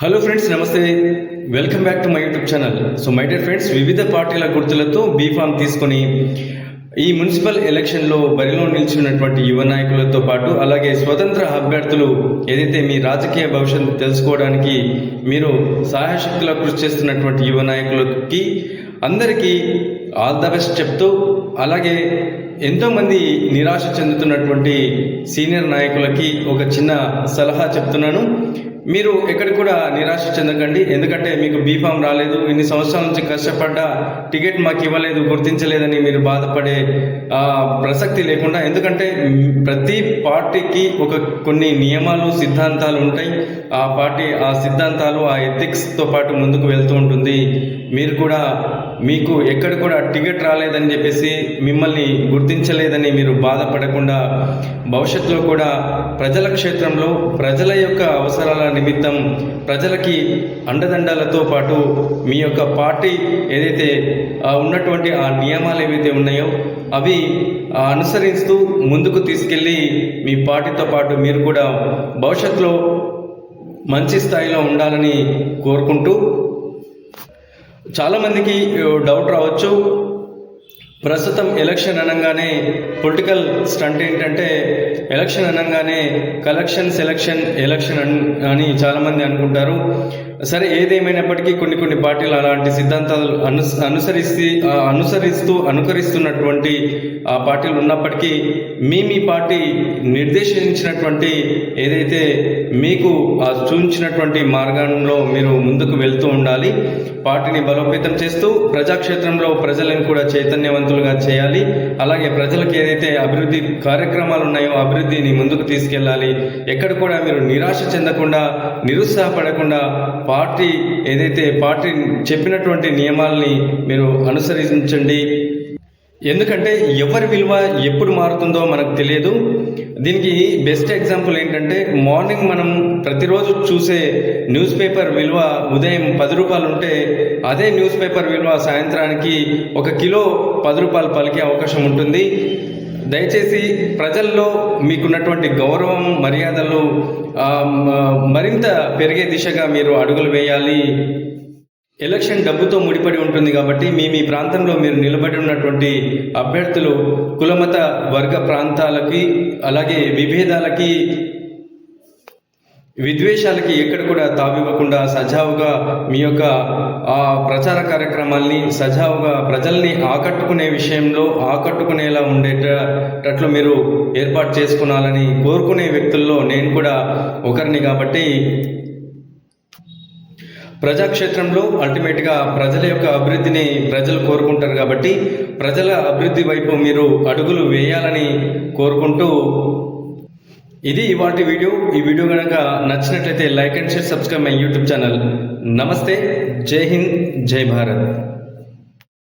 Hello friends, నమస్తే. Welcome back to my YouTube channel. So my dear friends, వివిధ పార్టీల గుర్తులతో B Pharm తీసుకొని ఈ మున్సిపల్ ఎలక్షన్లో బరిలో నిలిచినటువంటి యువ నాయకులతో పాటు అలాగే స్వతంత్ర అభ్యర్థులు ఏదైతే మీ రాజకీయ భవిష్యత్తు తెలుసుకోవడానికి మీరు సహాయశక్తులా కృషి చేస్తున్నటువంటి యువ నాయకులకి అందరికీ ఆల్ ద బెస్ట్ చెప్తూ, అలాగే ఎంతోమంది నిరాశ చెందుతున్నటువంటి సీనియర్ నాయకులకి ఒక చిన్న సలహా చెప్తున్నాను. మీరు ఎక్కడ కూడా నిరాశ చెందకండి. ఎందుకంటే మీకు బీఫామ్ రాలేదు, ఇన్ని సంవత్సరాల నుంచి కష్టపడ్డా టికెట్ మాకు ఇవ్వలేదు, గుర్తించలేదని మీరు బాధపడే ప్రసక్తి లేకుండా, ఎందుకంటే ప్రతి పార్టీకి కొన్ని నియమాలు సిద్ధాంతాలు ఉంటాయి. ఆ పార్టీ ఆ సిద్ధాంతాలు ఆ ఎథిక్స్తో పాటు ముందుకు వెళ్తూ ఉంటుంది. మీరు కూడా మీకు ఎక్కడ కూడా టికెట్ రాలేదని చెప్పేసి మిమ్మల్ని గుర్తించలేదని మీరు బాధపడకుండా భవిష్యత్తులో కూడా ప్రజల క్షేత్రంలో ప్రజల యొక్క అవసరాల నిమిత్తం ప్రజలకి అండదండాలతో పాటు మీ యొక్క పార్టీ ఏదైతే ఉన్నటువంటి ఆ నియమాలు ఏవైతే ఉన్నాయో అవి అనుసరిస్తూ ముందుకు తీసుకెళ్ళి మీ పార్టీతో పాటు మీరు కూడా భవిష్యత్తులో మంచి స్థాయిలో ఉండాలని కోరుకుంటూ, చాలామందికి డౌట్ రావచ్చు, ప్రస్తుతం ఎలక్షన్ అనగానే పొలిటికల్ స్టంట్ ఏంటంటే ఎలక్షన్ అనగానే కలెక్షన్ సెలక్షన్ ఎలక్షన్ అని చాలామంది అనుకుంటారు. సరే, ఏదేమైనప్పటికీ కొన్ని పార్టీలు అలాంటి సిద్ధాంతాలు అనుకరిస్తున్నటువంటి ఆ పార్టీలు ఉన్నప్పటికీ మీ పార్టీ నిర్దేశించినటువంటి ఏదైతే మీకు చూపించినటువంటి మార్గంలో మీరు ముందుకు వెళ్తూ ఉండాలి. పార్టీని బలోపేతం చేస్తూ ప్రజాక్షేత్రంలో ప్రజలను కూడా చైతన్యవంతులుగా చేయాలి. అలాగే ప్రజలకు ఏదైతే అభివృద్ధి కార్యక్రమాలు ఉన్నాయో అభివృద్ధిని ముందుకు తీసుకెళ్ళాలి. ఎక్కడ కూడా మీరు నిరాశ చెందకుండా, నిరుత్సాహపడకుండా పార్టీ చెప్పినటువంటి నియమాల్ని మీరు అనుసరించండి. ఎందుకంటే ఎవరి విలువ ఎప్పుడు మారుతుందో మనకు తెలియదు. దీనికి బెస్ట్ ఎగ్జాంపుల్ ఏంటంటే, మార్నింగ్ మనం ప్రతిరోజు చూసే న్యూస్ పేపర్ విలువ ఉదయం 10 రూపాయలు ఉంటే అదే న్యూస్ పేపర్ విలువ సాయంత్రానికి 1 కిలో 10 రూపాయలు పలికే అవకాశం ఉంటుంది. దయచేసి ప్రజల్లో మీకున్నటువంటి గౌరవం, మర్యాదలు మరింత పెరిగే దిశగా మీరు అడుగులు వేయాలి. ఎలక్షన్ డబ్బుతో ముడిపడి ఉంటుంది కాబట్టి మీ ప్రాంతంలో మీరు నిలబడి ఉన్నటువంటి అభ్యర్థులు కులమత వర్గ ప్రాంతాలకి అలాగే విభేదాలకి విద్వేషాలకి ఎక్కడ కూడా తావివ్వకుండా సజావుగా మీ యొక్క ప్రచార కార్యక్రమాల్ని సజావుగా ప్రజల్ని ఆకట్టుకునేలా ఉండేటట్లు మీరు ఏర్పాటు చేసుకున్నాలని కోరుకునే వ్యక్తుల్లో నేను కూడా ఒకరిని. కాబట్టి ప్రజాక్షేత్రంలో అల్టిమేట్గా ప్రజల యొక్క అభివృద్ధిని ప్రజలు కోరుకుంటారు. కాబట్టి ప్రజల అభివృద్ధి వైపు మీరు అడుగులు వేయాలని కోరుకుంటూ, ఇది ఇవాల్టి వీడియో. ఈ వీడియో కనుక నచ్చినట్లయితే like and share, subscribe my YouTube channel. నమస్తే, జై హింద్, జై భారత్.